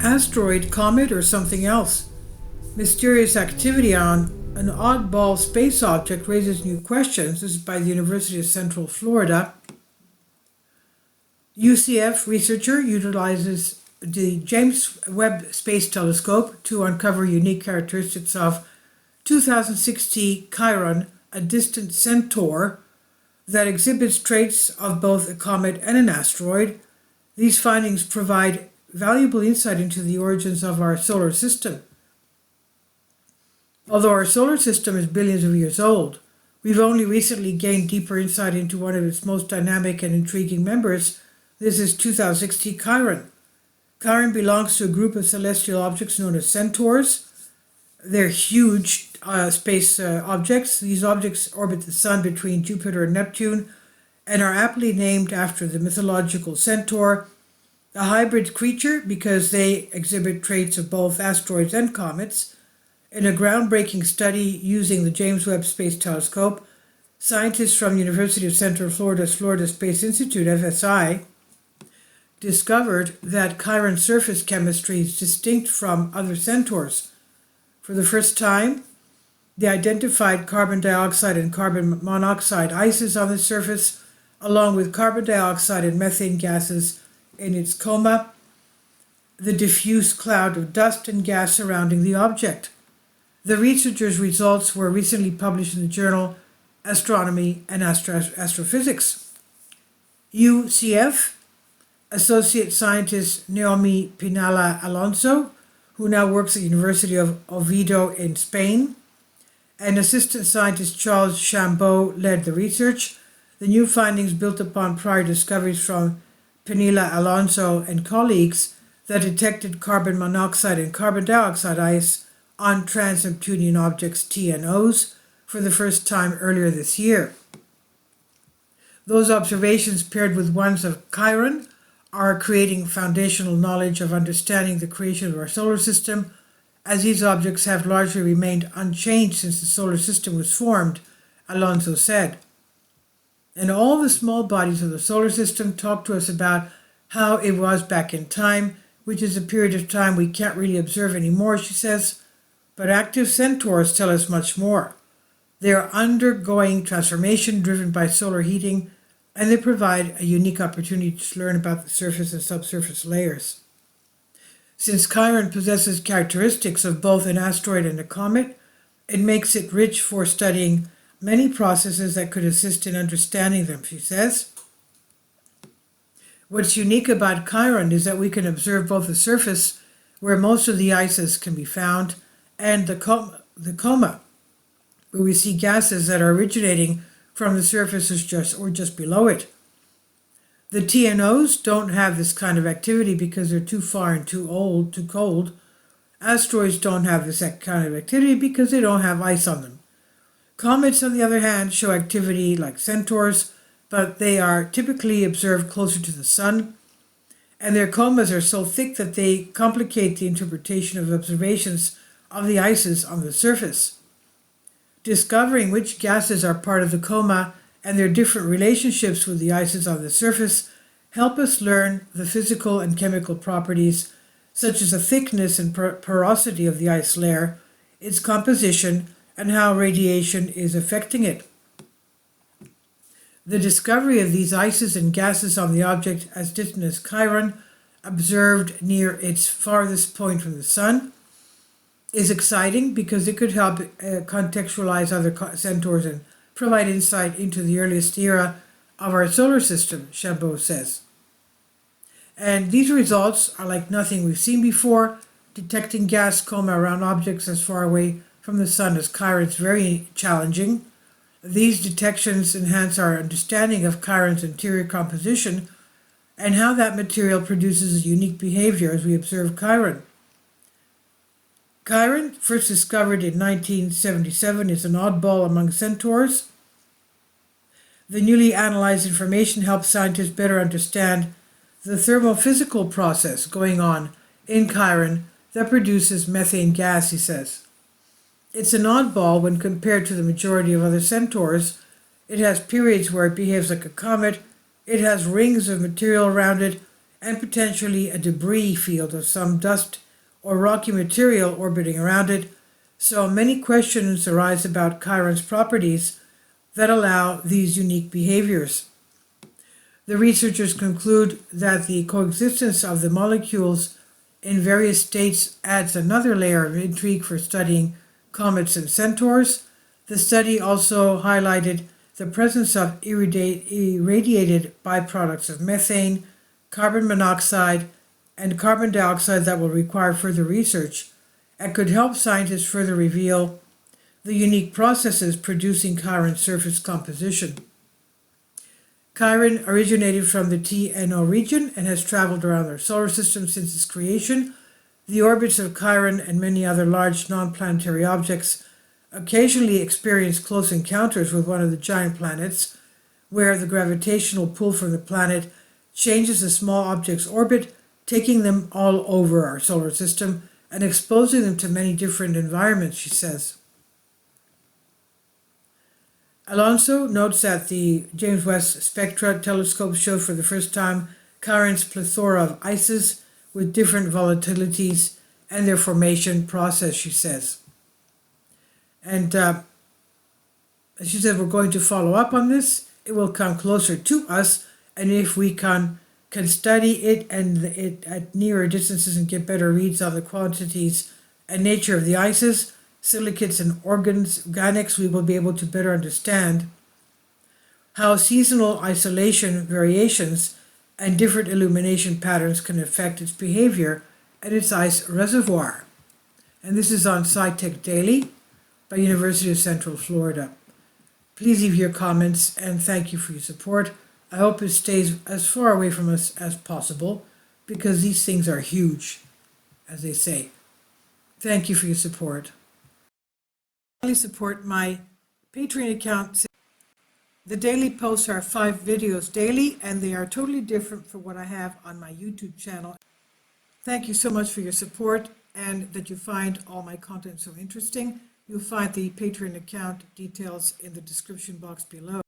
Asteroid, comet, or something else? Mysterious activity on an oddball space object raises new questions. This is by the University of Central Florida. UCF researcher utilizes the James Webb Space Telescope to uncover unique characteristics of 2060 Chiron, a distant centaur that exhibits traits of both a comet and an asteroid. These findings provide valuable insight into the origins of our solar system. Although our solar system is billions of years old, we've only recently gained deeper insight into one of its most dynamic and intriguing members. This is 2060 Chiron. Chiron belongs to a group of celestial objects known as centaurs. They're huge space objects. These objects orbit the Sun between Jupiter and Neptune and are aptly named after the mythological centaur, a hybrid creature because they exhibit traits of both asteroids and comets. In a groundbreaking study using the James Webb Space Telescope, scientists from University of Central Florida's Florida Space Institute, FSI, discovered that Chiron's surface chemistry is distinct from other centaurs. For the first time, they identified carbon dioxide and carbon monoxide ices on the surface, along with carbon dioxide and methane gases in its coma, the diffuse cloud of dust and gas surrounding the object. The researchers' results were recently published in the journal Astronomy and Astrophysics. UCF Associate Scientist Naomi Pinala Alonso, who now works at the University of Oviedo in Spain, and Assistant Scientist Charles Chambeau led the research. The new findings built upon prior discoveries from Pinila Alonso and colleagues that detected carbon monoxide and carbon dioxide ice on trans-Neptunian objects TNOs for the first time earlier this year. Those observations, paired with ones of Chiron, are creating foundational knowledge of understanding the creation of our solar system, as these objects have largely remained unchanged since the solar system was formed, Alonso said. And all the small bodies of the solar system talk to us about how it was back in time, which is a period of time we can't really observe anymore, she says. But active centaurs tell us much more. They are undergoing transformation driven by solar heating, and they provide a unique opportunity to learn about the surface and subsurface layers. Since Chiron possesses characteristics of both an asteroid and a comet, it makes it rich for studying many processes that could assist in understanding them, she says. What's unique about Chiron is that we can observe both the surface, where most of the ices can be found, and the coma, where we see gases that are originating from the surface or just below it. The TNOs don't have this kind of activity because they're too far and too cold. Asteroids don't have this kind of activity because they don't have ice on them. Comets, on the other hand, show activity like centaurs, but they are typically observed closer to the Sun, and their comas are so thick that they complicate the interpretation of observations of the ices on the surface. Discovering which gases are part of the coma and their different relationships with the ices on the surface help us learn the physical and chemical properties, such as the thickness and porosity of the ice layer, its composition, and how radiation is affecting it. The discovery of these ices and gases on the object as distant as Chiron, observed near its farthest point from the Sun, is exciting because it could help contextualize other centaurs and provide insight into the earliest era of our solar system, Chambeau says. And these results are like nothing we've seen before. Detecting gas coma around objects as far away from the Sun as Chiron is very challenging. These detections enhance our understanding of Chiron's interior composition and how that material produces unique behavior as we observe Chiron. Chiron, first discovered in 1977, is an oddball among centaurs. The newly analyzed information helps scientists better understand the thermophysical process going on in Chiron that produces methane gas, he says. It's an oddball when compared to the majority of other centaurs. It has periods where it behaves like a comet, it has rings of material around it, and potentially a debris field of some dust or rocky material orbiting around it, so many questions arise about Chiron's properties that allow these unique behaviors. The researchers conclude that the coexistence of the molecules in various states adds another layer of intrigue for studying comets and centaurs. The study also highlighted the presence of irradiated byproducts of methane, carbon monoxide, and carbon dioxide that will require further research and could help scientists further reveal the unique processes producing Chiron's surface composition. Chiron originated from the TNO region and has traveled around our solar system since its creation. The orbits of Chiron and many other large non-planetary objects occasionally experience close encounters with one of the giant planets, where the gravitational pull from the planet changes the small object's orbit, taking them all over our solar system and exposing them to many different environments, she says. Alonso notes that the James Webb Spectra telescope showed for the first time Chiron's plethora of ices with different volatilities and their formation process, she says. And she said, we're going to follow up on this. It will come closer to us, and if we can study it and it at nearer distances and get better reads on the quantities and nature of the ices, silicates and organics, we will be able to better understand how seasonal isolation variations and different illumination patterns can affect its behavior and its ice reservoir. And this is on SciTech Daily by University of Central Florida. Please leave your comments and thank you for your support. I hope it stays as far away from us as possible because these things are huge, as they say. Thank you for your support. Support my Patreon account. The daily posts are 5 videos daily, and they are totally different from what I have on my YouTube channel. Thank you so much for your support and that you find all my content so interesting. You'll find the Patreon account details in the description box below.